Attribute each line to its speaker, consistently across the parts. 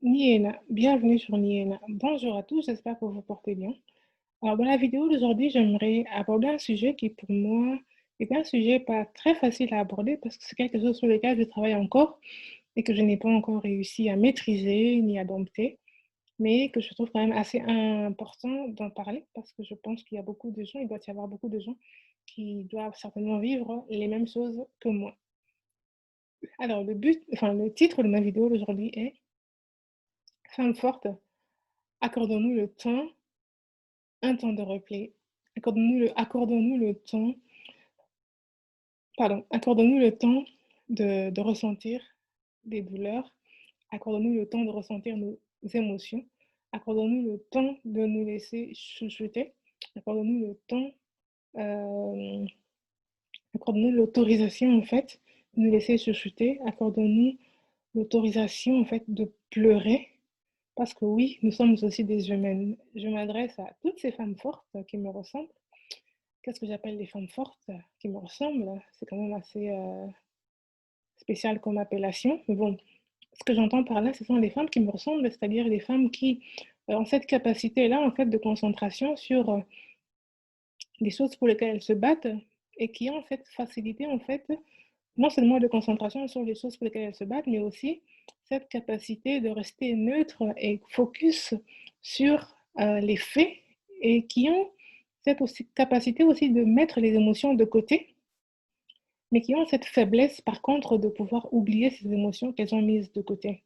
Speaker 1: Niena, bienvenue sur Niena. Bonjour à tous, j'espère que vous vous portez bien. Alors, dans la vidéo d'aujourd'hui, j'aimerais aborder un sujet qui, pour moi, est un sujet pas très facile à aborder parce que c'est quelque chose sur lequel je travaille encore et que je n'ai pas encore réussi à maîtriser ni à dompter, mais que je trouve quand même assez important d'en parler parce que je pense qu'il y a beaucoup de gens, il doit y avoir beaucoup de gens qui doivent certainement vivre les mêmes choses que moi. Alors, le titre de ma vidéo d'aujourd'hui est Femme forte, accordons-nous le temps un temps de replay. Accordons-nous le temps accordons-nous le temps de ressentir des douleurs, accordons-nous le temps de ressentir nos émotions, accordons-nous le temps de nous laisser chouchouter, accordons-nous le temps, hem, accordons-nous l'autorisation, en fait, de nous laisser chouchouter, accordons-nous l'autorisation, en fait, de pleurer parce que oui, nous sommes aussi des humaines. Je m'adresse à toutes ces femmes fortes qui me ressemblent. Qu'est-ce que j'appelle les femmes fortes qui me ressemblent? C'est quand même assez, spécial comme appellation, mais bon, ce que j'entends par là, ce sont les femmes qui me ressemblent, c'est-à-dire des femmes qui, ont cette capacité-là, en fait, de concentration sur, des choses pour lesquelles elles se battent et qui ont cette facilité, en fait, non seulement de concentration sur les choses pour lesquelles elles se battent, mais aussi cette capacité de rester neutre et focus sur, les faits et qui ont cette aussi capacité aussi de mettre les émotions de côté, mais qui ont cette faiblesse, par contre, de pouvoir oublier ces émotions qu'elles ont mises de côté.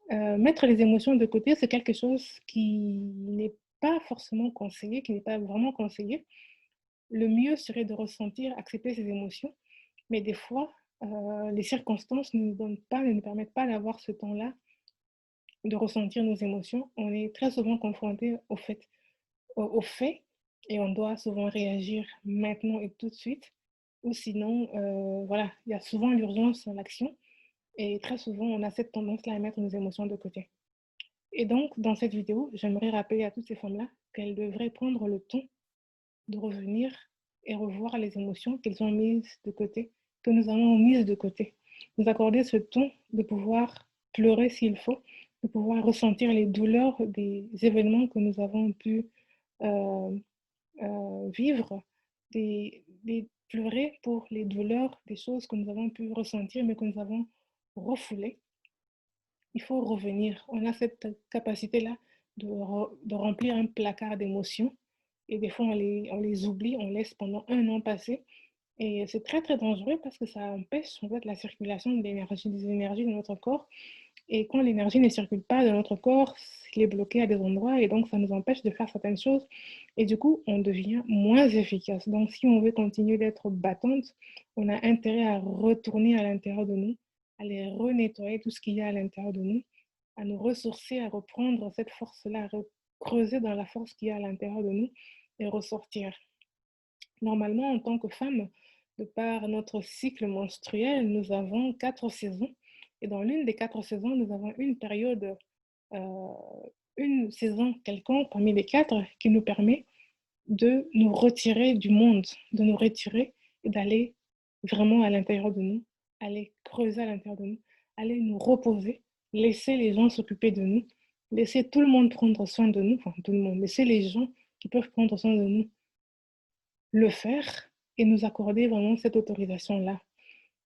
Speaker 1: Mettre les émotions de côté, c'est quelque chose qui n'est pas forcément conseillé, qui n'est pas vraiment conseillé. Le mieux serait de ressentir, accepter ses émotions, mais des fois, les circonstances ne nous donnent pas, ne nous permettent pas d'avoir ce temps-là de ressentir nos émotions. On est très souvent confronté aux faits et on doit souvent réagir maintenant et tout de suite ou sinon, voilà, il y a souvent l'urgence dans l'action et très souvent, on a cette tendance-là à mettre nos émotions de côté. Et donc, dans cette vidéo, j'aimerais rappeler à toutes ces femmes-là qu'elles devraient prendre le temps de revenir et revoir les émotions qu'elles ont mises de côté, que nous avons mises de côté. Nous accorder ce temps de pouvoir pleurer s'il faut, de pouvoir ressentir les douleurs des événements que nous avons pu euh, vivre, pleurer pour les douleurs des choses que nous avons pu ressentir mais que nous avons refoulées. Il faut revenir. On a cette capacité-là de remplir un placard d'émotions et des fois on les oublie, on laisse pendant un an passer et c'est très très dangereux parce que ça empêche en fait la circulation de l'énergie, des énergies dans notre corps et quand l'énergie ne circule pas dans notre corps, il est bloqué à des endroits et donc ça nous empêche de faire certaines choses et du coup on devient moins efficace. Donc si on veut continuer d'être battante, on a intérêt à retourner à l'intérieur de nous, à aller renettoyer tout ce qu'il y a à l'intérieur de nous, à nous ressourcer, à reprendre cette force-là, à creuser dans la force qu'il y a à l'intérieur de nous et ressortir. Normalement, en tant que femme, de par notre cycle menstruel, nous avons 4 saisons. Et dans l'une des 4 saisons, nous avons euh, une saison quelconque parmi les 4 qui nous permet de nous retirer du monde, de nous retirer et d'aller vraiment à l'intérieur de nous, aller creuser à l'intérieur de nous, aller nous reposer, laisser les gens s'occuper de nous, laisser tout le monde prendre soin de nous, enfin tout le monde, laisser les gens qui peuvent prendre soin de nous le faire et nous accorder vraiment cette autorisation-là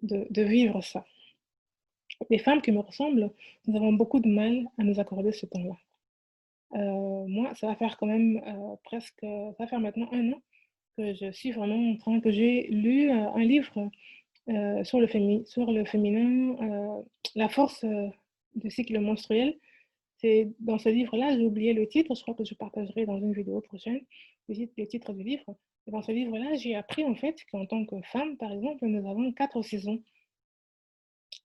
Speaker 1: de vivre ça. Les femmes qui me ressemblent, nous avons beaucoup de mal à nous accorder ce temps-là. Moi, ça va faire quand même ça va faire maintenant un an que je suis vraiment en train, que j'ai lu un livre sur le féminin, la force du cycle menstruel. C'est dans ce livre-là, j'ai oublié le titre, je crois que je partagerai dans une vidéo prochaine le titre du livre. Et dans ce livre-là, j'ai appris en fait qu'en tant que femme, par exemple, nous avons 4 saisons.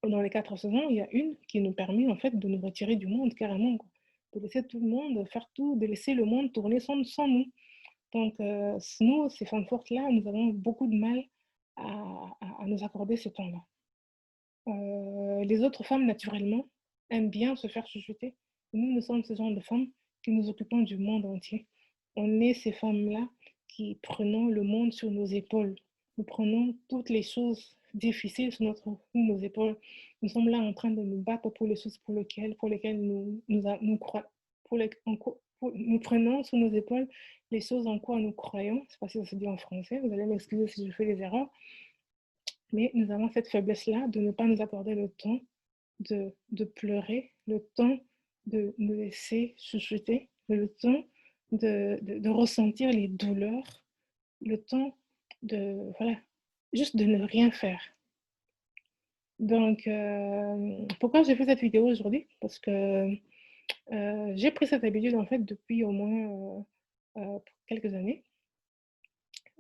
Speaker 1: Dans les 4 saisons, il y a une qui nous permet en fait de nous retirer du monde carrément, quoi. De laisser tout le monde faire tout, de laisser le monde tourner sans nous. Donc, nous, ces femmes fortes-là, nous avons beaucoup de mal à nous accorder ce temps-là. Les autres femmes, naturellement, aiment bien se faire chuchoter. Nous, nous sommes ce genre de femmes qui nous occupons du monde entier. On est ces femmes-là qui prenons le monde sur nos épaules. Nous prenons toutes les choses difficile sur nos épaules. Nous sommes là en train de nous battre pour les choses pour lesquelles nous prenons sur nos épaules les choses en quoi nous croyons. Je ne sais pas si ça se dit en français, vous allez m'excuser si je fais des erreurs, mais nous avons cette faiblesse-là de ne pas nous accorder le temps de pleurer, le temps de nous laisser chuchoter, le temps de ressentir les douleurs, le temps voilà, juste de ne rien faire. Donc, pourquoi j'ai fait cette vidéo aujourd'hui? Parce que j'ai pris cette habitude en fait depuis au moins quelques années,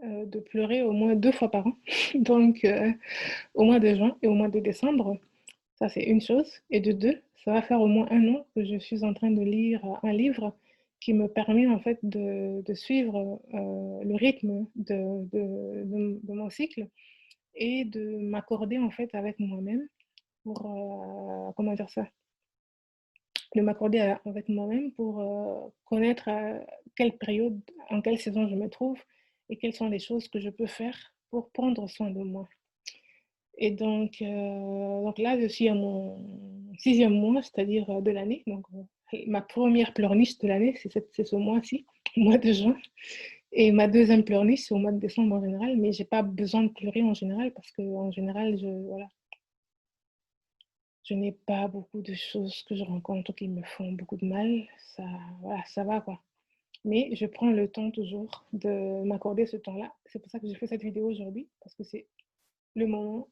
Speaker 1: de pleurer au moins 2 fois par an. Donc, au mois de juin et au mois de décembre, ça c'est une chose. Et de deux, ça va faire au moins 1 an que je suis en train de lire un livre qui me permet en fait de suivre le rythme de mon cycle et de m'accorder en fait avec moi-même pour, comment dire ça? De m'accorder avec moi-même pour connaître quelle période, en quelle saison je me trouve et quelles sont les choses que je peux faire pour prendre soin de moi. Et donc là, je suis à mon 6e mois, c'est-à-dire de l'année. Donc, ma première pleurniche de l'année, c'est ce mois-ci, le mois de juin. Et ma deuxième pleurniche, c'est au mois de décembre en général. Mais je n'ai pas besoin de pleurer en général parce qu'en général, voilà, je n'ai pas beaucoup de choses que je rencontre qui me font beaucoup de mal. Voilà, ça va quoi. Mais je prends le temps toujours de m'accorder ce temps-là. C'est pour ça que j'ai fait cette vidéo aujourd'hui, parce que c'est le moment,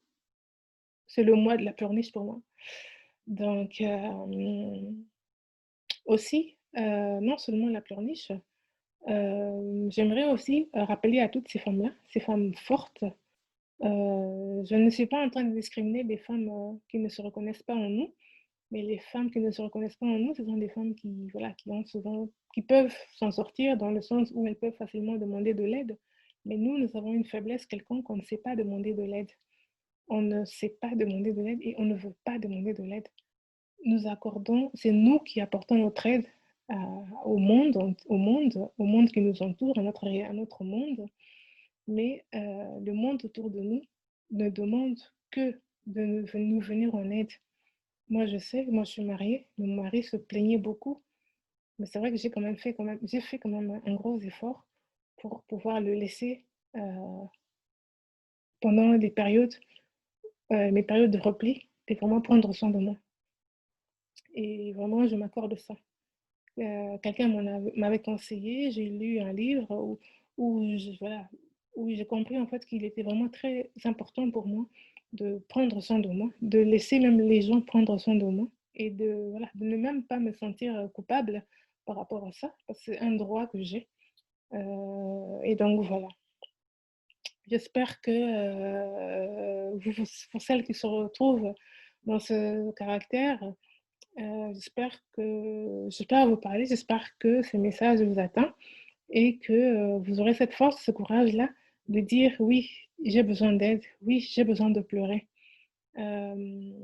Speaker 1: c'est le mois de la pleurniche pour moi. Donc, aussi, non seulement la pleurniche, j'aimerais aussi rappeler à toutes ces femmes-là, ces femmes fortes, je ne suis pas en train de discriminer des femmes qui ne se reconnaissent pas en nous, mais les femmes qui ne se reconnaissent pas en nous, ce sont des femmes qui, voilà, qui peuvent s'en sortir dans le sens où elles peuvent facilement demander de l'aide. Mais nous avons une faiblesse quelconque, on ne sait pas demander de l'aide. On ne sait pas demander de l'aide et on ne veut pas demander de l'aide. C'est nous qui apportons notre aide au monde qui nous entoure, à notre monde. Mais le monde autour de nous ne demande que de nous venir en aide. Moi, je sais, moi, je suis mariée. Mon mari se plaignait beaucoup. Mais c'est vrai que j'ai fait quand même un gros effort pour pouvoir le laisser pendant mes périodes de repli, et vraiment prendre soin de moi. Et vraiment, je m'accorde ça. Quelqu'un m'avait conseillé, j'ai lu un livre voilà, où j'ai compris en fait qu'il était vraiment très important pour moi de prendre soin de moi, de laisser même les gens prendre soin de moi et voilà, de ne même pas me sentir coupable par rapport à ça, parce que c'est un droit que j'ai. Et donc voilà. J'espère que pour celles qui se retrouvent dans ce caractère, j'espère vous parler, j'espère que ce message vous atteint et que vous aurez cette force, ce courage-là de dire oui, j'ai besoin d'aide, oui, j'ai besoin de pleurer. Il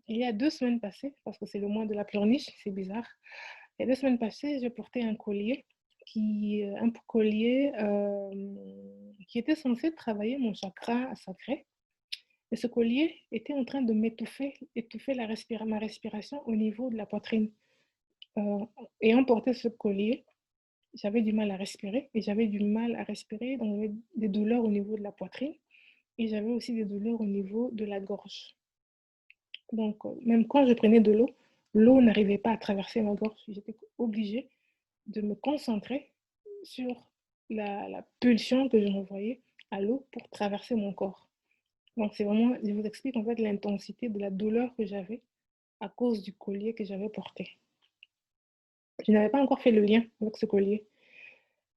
Speaker 1: y a 2 semaines passées, parce que c'est le mois de la pleurniche, c'est bizarre. Il y a 2 semaines passées, j'ai porté un collier qui était censé travailler mon chakra sacré. Et ce collier était en train de étouffer ma respiration au niveau de la poitrine. Ayant porté ce collier, j'avais du mal à respirer et j'avais du mal à respirer, donc j'avais des douleurs au niveau de la poitrine et j'avais aussi des douleurs au niveau de la gorge. Donc, même quand je prenais de l'eau n'arrivait pas à traverser ma gorge. J'étais obligée de me concentrer sur la pulsion que j'envoyais à l'eau pour traverser mon corps. Donc, c'est vraiment, je vous explique en fait l'intensité de la douleur que j'avais à cause du collier que j'avais porté. Je n'avais pas encore fait le lien avec ce collier.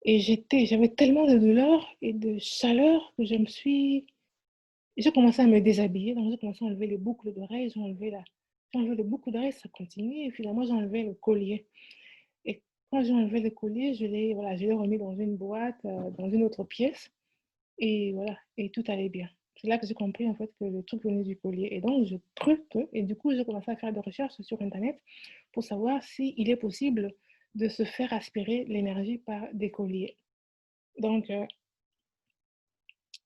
Speaker 1: Et j'avais tellement de douleur et de chaleur que j'ai commencé à me déshabiller. Donc, j'ai commencé à enlever les boucles d'oreilles, j'ai enlevé les boucles d'oreilles, ça continuait. Et finalement, j'ai enlevé le collier. Et quand j'ai enlevé le collier, je l'ai remis dans une boîte, dans une autre pièce. Et voilà, et tout allait bien. C'est là que j'ai compris en fait que le truc venait du collier. Et donc, je truque, et du coup, j'ai commencé à faire des recherches sur Internet pour savoir s'il est possible de se faire aspirer l'énergie par des colliers. Donc,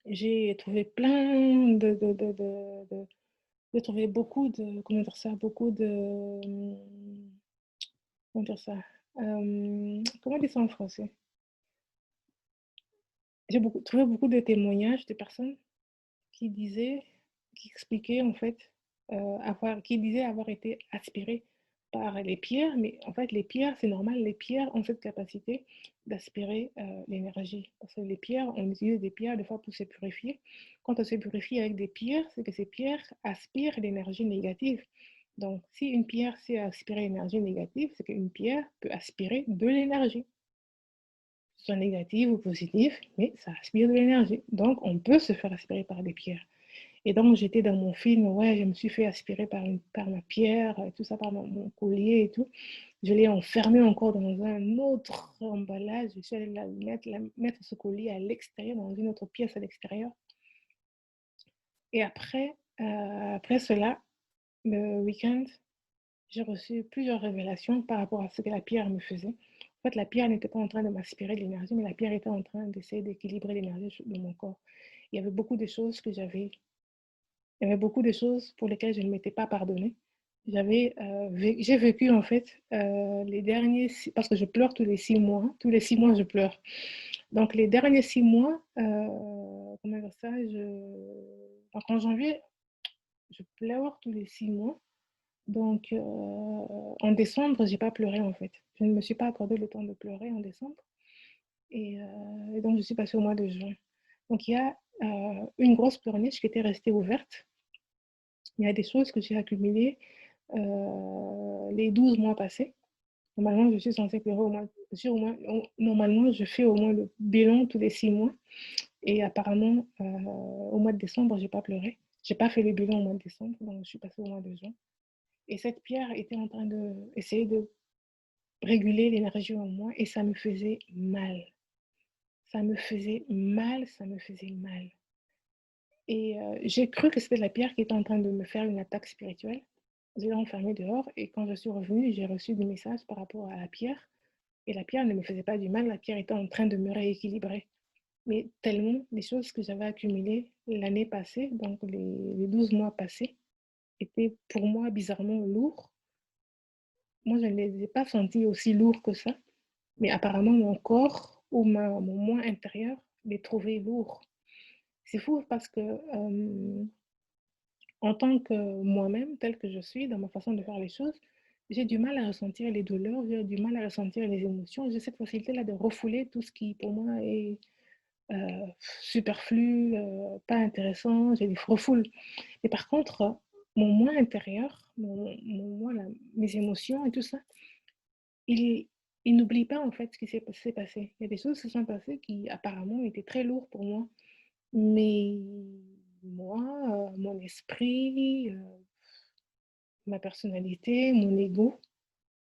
Speaker 1: J'ai trouvé plein j'ai trouvé beaucoup de comment dire ça? Beaucoup de, comment dire ça? Comment on dit ça en français? J'ai trouvé beaucoup de témoignages de personnes qui disaient qui expliquaient en fait, qui disaient avoir été aspirées par les pierres, mais en fait les pierres, c'est normal, les pierres ont cette capacité d'aspirer, l'énergie. Parce que les pierres, on utilise des pierres des fois pour se purifier. Quand on se purifie avec des pierres, c'est que ces pierres aspirent l'énergie négative. Donc si une pierre sait aspirer l'énergie négative, c'est qu'une pierre peut aspirer de l'énergie, soit négative ou positive, mais ça aspire de l'énergie. Donc on peut se faire aspirer par des pierres. Et donc, j'étais dans mon film, ouais, je me suis fait aspirer par ma pierre, tout ça, par mon collier et tout. Je l'ai enfermé encore dans un autre emballage. Je suis allée mettre ce collier à l'extérieur, dans une autre pièce à l'extérieur. Et après cela, le week-end, j'ai reçu plusieurs révélations par rapport à ce que la pierre me faisait. En fait, la pierre n'était pas en train de m'aspirer de l'énergie, mais la pierre était en train d'essayer d'équilibrer l'énergie de mon corps. Il y avait beaucoup de choses que j'avais Il y avait beaucoup de choses pour lesquelles je ne m'étais pas pardonnée. J'ai vécu en fait parce que je pleure tous les 6 mois je pleure. Donc les derniers 6 mois, comment dire ça, donc en janvier, je pleure tous les 6 mois. Donc en décembre, j'ai pas pleuré en fait. Je ne me suis pas accordé le temps de pleurer en décembre. Et donc je suis passée au mois de juin. Donc il y a une grosse pleurniche qui était restée ouverte. Il y a des choses que j'ai accumulées les 12 mois passés. Normalement, je suis censée pleurer normalement, je fais au moins le bilan tous les 6 mois. Et apparemment, au mois de décembre, je n'ai pas pleuré. Je n'ai pas fait le bilan au mois de décembre, donc je suis passée au mois de juin. Et cette pierre était en train d'essayer de réguler l'énergie en moi et ça me faisait mal. Ça me faisait mal, ça me faisait mal. Et j'ai cru que c'était la pierre qui était en train de me faire une attaque spirituelle. Je l'ai enfermée dehors et quand je suis revenue, j'ai reçu des messages par rapport à la pierre. Et la pierre ne me faisait pas du mal, la pierre était en train de me rééquilibrer. Mais tellement les choses que j'avais accumulées l'année passée, donc les 12 mois passés, étaient pour moi bizarrement lourds. Moi, je ne les ai pas sentis aussi lourds que ça, mais apparemment mon corps ou mon moi intérieur les trouvait lourds. C'est fou parce que en tant que moi-même, telle que je suis, dans ma façon de faire les choses, j'ai du mal à ressentir les douleurs, j'ai du mal à ressentir les émotions. J'ai cette facilité-là de refouler tout ce qui, pour moi, est superflu, pas intéressant. J'ai des refoules. Mais par contre, mon moi intérieur, moi, mes émotions et tout ça, il, il n'oublie pas en fait ce qui s'est passé. Il y a des choses qui se sont passées qui apparemment étaient très lourdes pour moi. Mais moi, mon esprit, ma personnalité, mon ego,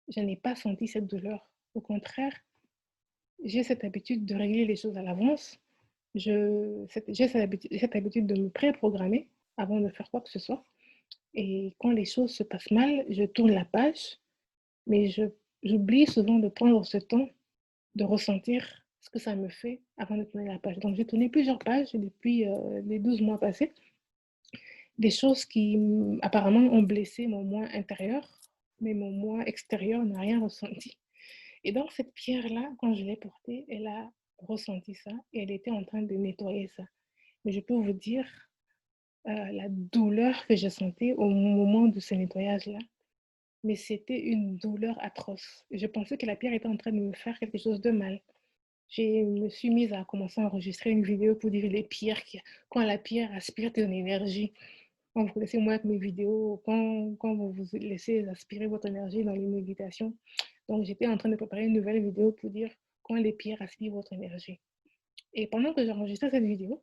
Speaker 1: je n'ai pas senti cette douleur. Au contraire, j'ai cette habitude de régler les choses à l'avance. J'ai cette habitude de me pré-programmer avant de faire quoi que ce soit. Et quand les choses se passent mal, je tourne la page, mais j'oublie souvent de prendre ce temps de ressentir ce que ça me fait avant de tourner la page. Donc j'ai tourné plusieurs pages depuis les 12 mois passés, des choses qui apparemment ont blessé mon moi intérieur, mais mon moi extérieur n'a rien ressenti. Et donc, cette pierre-là, quand je l'ai portée, elle a ressenti ça et elle était en train de nettoyer ça. Mais je peux vous dire la douleur que je sentais au moment de ce nettoyage-là. Mais c'était une douleur atroce. Je pensais que la pierre était en train de me faire quelque chose de mal. Je me suis mise à commencer à enregistrer une vidéo pour dire les pierres, quand la pierre aspire ton énergie. Quand vous laissez moi avec mes vidéos, quand vous vous laissez aspirer votre énergie dans les méditations. Donc, j'étais en train de préparer une nouvelle vidéo pour dire quand les pierres aspirent votre énergie. Et pendant que j'enregistrais cette vidéo,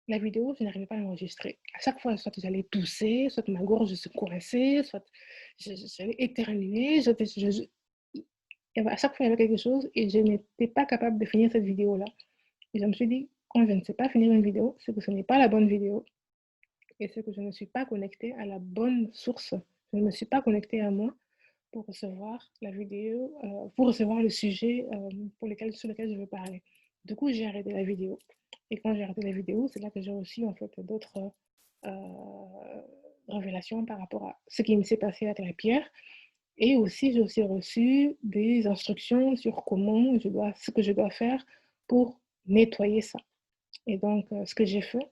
Speaker 1: la vidéo, je n'arrivais pas à l'enregistrer. À chaque fois, soit j'allais tousser, soit ma gorge se coinçait, soit j'allais éternuer. À chaque fois, il y avait quelque chose et je n'étais pas capable de finir cette vidéo-là. Et je me suis dit, quand je ne sais pas finir une vidéo, c'est que ce n'est pas la bonne vidéo et c'est que je ne suis pas connectée à la bonne source. Je ne me suis pas connectée à moi pour recevoir la vidéo, pour recevoir le sujet sur lequel je veux parler. Du coup, j'ai arrêté la vidéo. Et quand j'ai arrêté la vidéo, c'est là que j'ai reçu en fait d'autres révélations par rapport à ce qui me s'est passé avec la pierre. Et aussi, j'ai aussi reçu des instructions sur ce que je dois faire pour nettoyer ça. Et donc, ce que j'ai fait,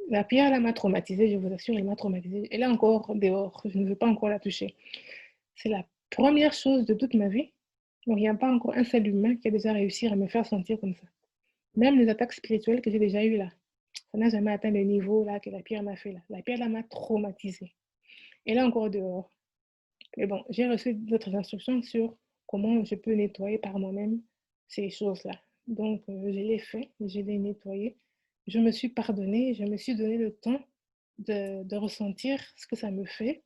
Speaker 1: la pierre, elle m'a traumatisée, je vous assure, elle m'a traumatisée. Elle est encore dehors, je ne veux pas encore la toucher. C'est la première chose de toute ma vie. Donc, il n'y a pas encore un seul humain qui a déjà réussi à me faire sentir comme ça. Même les attaques spirituelles que j'ai déjà eues là, ça n'a jamais atteint le niveau là que la pierre m'a fait là. La pierre là m'a traumatisée. Elle est encore dehors. Mais bon, j'ai reçu d'autres instructions sur comment je peux nettoyer par moi-même ces choses-là. Donc, je l'ai fait, je l'ai nettoyé. Je me suis pardonnée, je me suis donné le temps de ressentir ce que ça me fait.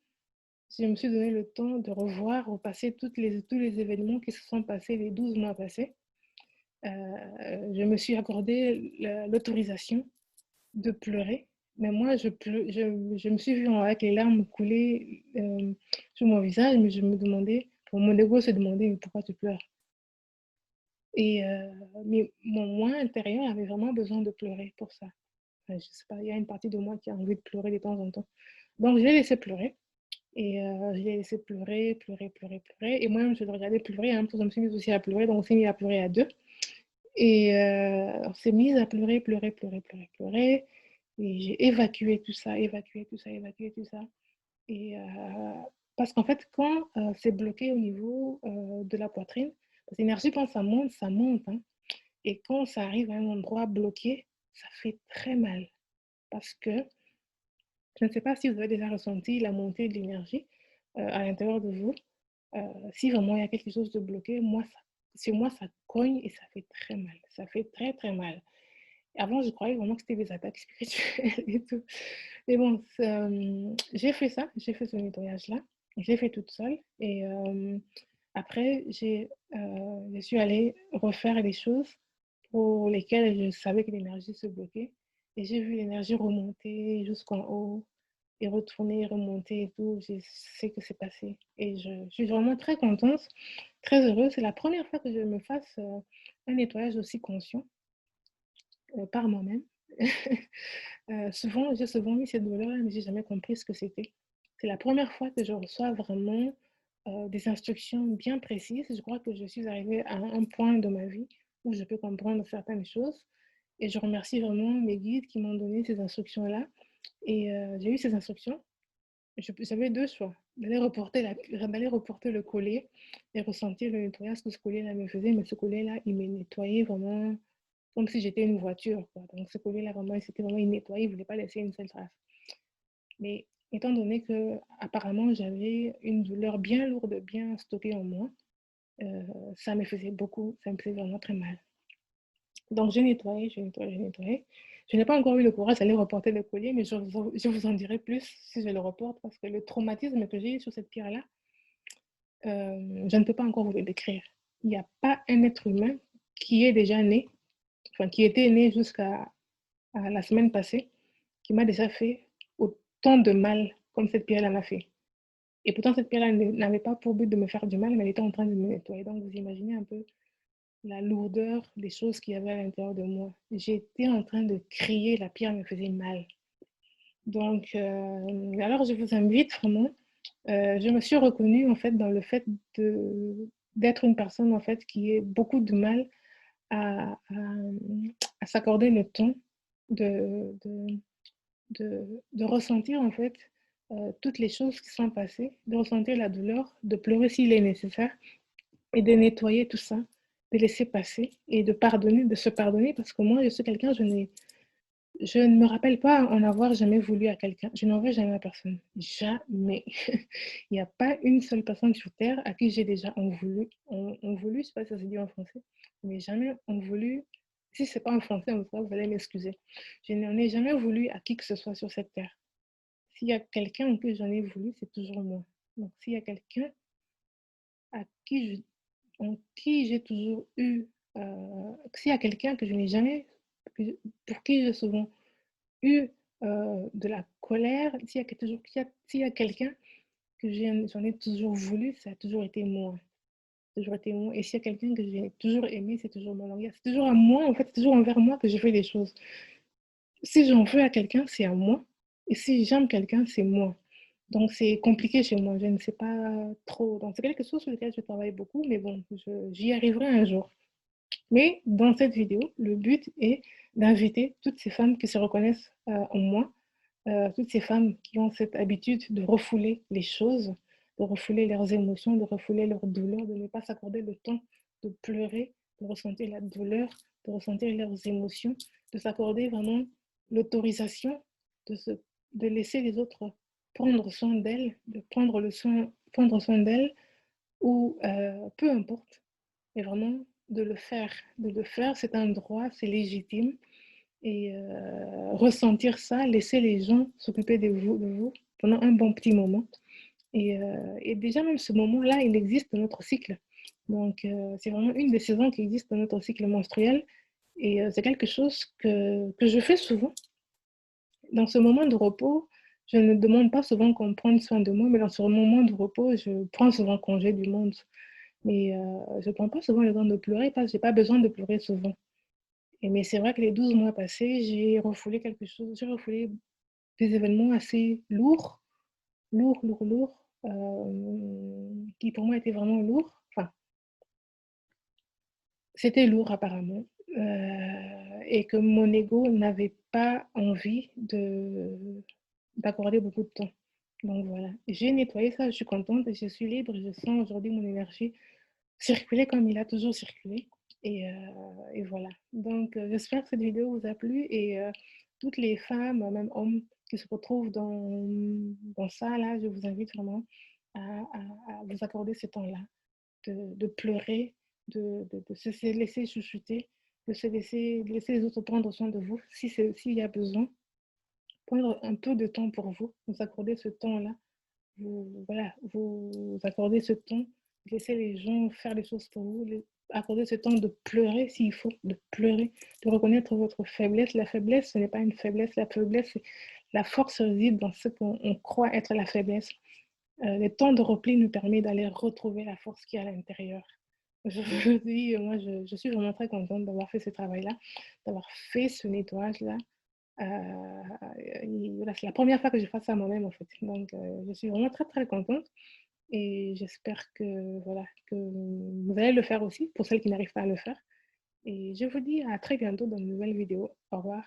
Speaker 1: Je me suis donné le temps de revoir, repasser tous les événements qui se sont passés les 12 mois passés. Je me suis accordé l'autorisation de pleurer. Mais moi, je me suis vue avec les larmes couler sur mon visage, mais je me demandais, pour mon ego se demandait, mais pourquoi tu pleures? Et mais mon moi intérieur avait vraiment besoin de pleurer pour ça. Enfin, je sais pas, il y a une partie de moi qui a envie de pleurer de temps en temps. Donc je l'ai laissé pleurer et je l'ai laissé pleurer, pleurer, pleurer, pleurer. Et moi-même, je le regardais pleurer, hein, je me suis mise aussi à pleurer, donc on s'est mis à pleurer à deux. Et on s'est mis à pleurer, pleurer, pleurer, pleurer, pleurer. Et j'ai évacué tout ça, évacué tout ça, évacué tout ça. Et parce qu'en fait, quand c'est bloqué au niveau de la poitrine, parce que l'énergie, quand ça monte. Hein. Et quand ça arrive à un endroit bloqué, ça fait très mal. Parce que je ne sais pas si vous avez déjà ressenti la montée de l'énergie à l'intérieur de vous. Si vraiment il y a quelque chose de bloqué, chez moi, ça cogne et ça fait très mal. Ça fait très, très mal. Avant, je croyais vraiment que c'était des attaques spirituelles et tout. Mais bon, j'ai fait ça, j'ai fait ce nettoyage-là. Je l'ai fait toute seule. Et après, je suis allée refaire les choses pour lesquelles je savais que l'énergie se bloquait. Et j'ai vu l'énergie remonter jusqu'en haut et retourner, remonter et tout. Je sais que c'est passé. Et je suis vraiment très contente, très heureuse. C'est la première fois que je me fasse un nettoyage aussi conscient par moi-même. J'ai souvent eu cette douleur, mais j'ai jamais compris ce que c'était. C'est la première fois que je reçois vraiment des instructions bien précises. Je crois que je suis arrivée à un point de ma vie où je peux comprendre certaines choses. Et je remercie vraiment mes guides qui m'ont donné ces instructions-là. Et j'ai eu ces instructions. J'avais deux choix. D'aller reporter le collier et ressentir le nettoyage que ce collier-là me faisait. Mais ce collier-là, il me nettoyait vraiment comme si j'étais une voiture, quoi. Donc ce collier-là, vraiment, c'était vraiment nettoyé, il ne voulait pas laisser une seule trace. Mais étant donné que apparemment j'avais une douleur bien lourde, bien stockée en moi, ça me faisait beaucoup, ça me faisait vraiment très mal. Donc j'ai nettoyé, j'ai nettoyé, j'ai nettoyé. Je n'ai pas encore eu le courage d'aller reporter le collier, mais je vous en dirai plus si je le reporte, parce que le traumatisme que j'ai eu sur cette pierre-là, je ne peux pas encore vous le décrire. Il n'y a pas un être humain qui est déjà né, enfin qui était né jusqu'à la semaine passée, qui m'a déjà fait autant de mal comme cette pierre-là m'a fait. Et pourtant, cette pierre-là n'avait pas pour but de me faire du mal, mais elle était en train de me nettoyer. Donc, vous imaginez un peu la lourdeur des choses qu'il y avait à l'intérieur de moi. J'étais en train de crier, la pierre me faisait mal. Donc, alors je vous invite vraiment, je me suis reconnue en fait dans le fait d'être une personne en fait qui ait beaucoup de mal à, à, à s'accorder le temps de, de, de ressentir en fait toutes les choses qui sont passées, de ressentir la douleur, de pleurer s'il est nécessaire et de nettoyer tout ça, de laisser passer et de pardonner, de se pardonner parce que moi je suis quelqu'un, je ne me rappelle pas en avoir jamais voulu à quelqu'un, je n'en veux jamais à personne, jamais. Il n'y a pas une seule personne sur Terre à qui j'ai déjà en voulu, on voulu, je ne sais pas si ça se dit en français, mais jamais en voulu. Si ce n'est pas en français, en tout cas, vous allez m'excuser. Je n'en ai jamais voulu à qui que ce soit sur cette terre. S'il y a quelqu'un en qui j'en ai voulu, c'est toujours moi. Donc, s'il y a quelqu'un à qui en qui j'ai toujours eu, s'il y a quelqu'un que je n'ai jamais, pour qui j'ai souvent eu de la colère, s'il y a quelqu'un que j'en ai toujours voulu, ça a toujours été moi. toujours été moi. Et s'il y a quelqu'un que j'ai toujours aimé, c'est toujours mon langage. C'est toujours à moi, en fait, c'est toujours envers moi que je fais des choses. Si j'en veux à quelqu'un, c'est à moi. Et si j'aime quelqu'un, c'est moi. Donc, c'est compliqué chez moi. Je ne sais pas trop. Donc, c'est quelque chose sur lequel je travaille beaucoup, mais bon, j'y arriverai un jour. Mais dans cette vidéo, le but est d'inviter toutes ces femmes qui se reconnaissent en moi, toutes ces femmes qui ont cette habitude de refouler les choses, de refouler leurs émotions, de refouler leurs douleurs, de ne pas s'accorder le temps de pleurer, de ressentir la douleur, de ressentir leurs émotions, de s'accorder vraiment l'autorisation de, de laisser les autres prendre soin d'elles, de prendre soin d'elles, ou peu importe, mais vraiment de le faire. De le faire, c'est un droit, c'est légitime. Et ressentir ça, laisser les gens s'occuper de vous pendant un bon petit moment. Et déjà, même ce moment-là, il existe dans notre cycle. Donc, c'est vraiment une des saisons qui existe dans notre cycle menstruel. Et c'est quelque chose que je fais souvent. Dans ce moment de repos, je ne demande pas souvent qu'on prenne soin de moi, mais dans ce moment de repos, je prends souvent congé du monde. Mais je ne prends pas souvent le temps de pleurer parce que je n'ai pas besoin de pleurer souvent. Mais c'est vrai que les 12 mois passés, j'ai refoulé quelque chose, j'ai refoulé des événements assez lourds, lourds, qui pour moi étaient vraiment lourds. Enfin, c'était lourd apparemment, et que mon ego n'avait pas envie d'accorder beaucoup de temps. Donc voilà, j'ai nettoyé ça, je suis contente et je suis libre. Je sens aujourd'hui mon énergie circuler comme il a toujours circulé. Et voilà. Donc, j'espère que cette vidéo vous a plu et toutes les femmes, même hommes, qui se retrouvent dans ça, là, je vous invite vraiment à vous accorder ce temps-là, de pleurer, de se laisser chouchouter, de laisser les autres prendre soin de vous, s'il y a besoin. Prendre un peu de temps pour vous, vous accorder ce temps-là, voilà, vous accordez ce temps, laissez les gens faire les choses pour vous, accorder ce temps de pleurer s'il faut, de pleurer, de reconnaître votre faiblesse. La faiblesse, ce n'est pas une faiblesse, la faiblesse, c'est la force réside dans ce qu'on croit être la faiblesse. Le temps de repli nous permet d'aller retrouver la force qui est à l'intérieur. Je vous dis, moi, je suis vraiment très contente d'avoir fait ce travail-là, d'avoir fait ce nettoyage-là. Voilà, c'est la première fois que je fais ça moi-même, en fait. Donc, je suis vraiment très, très contente. Et j'espère que, voilà, que vous allez le faire aussi, pour celles qui n'arrivent pas à le faire. Et je vous dis à très bientôt dans une nouvelle vidéo. Au revoir.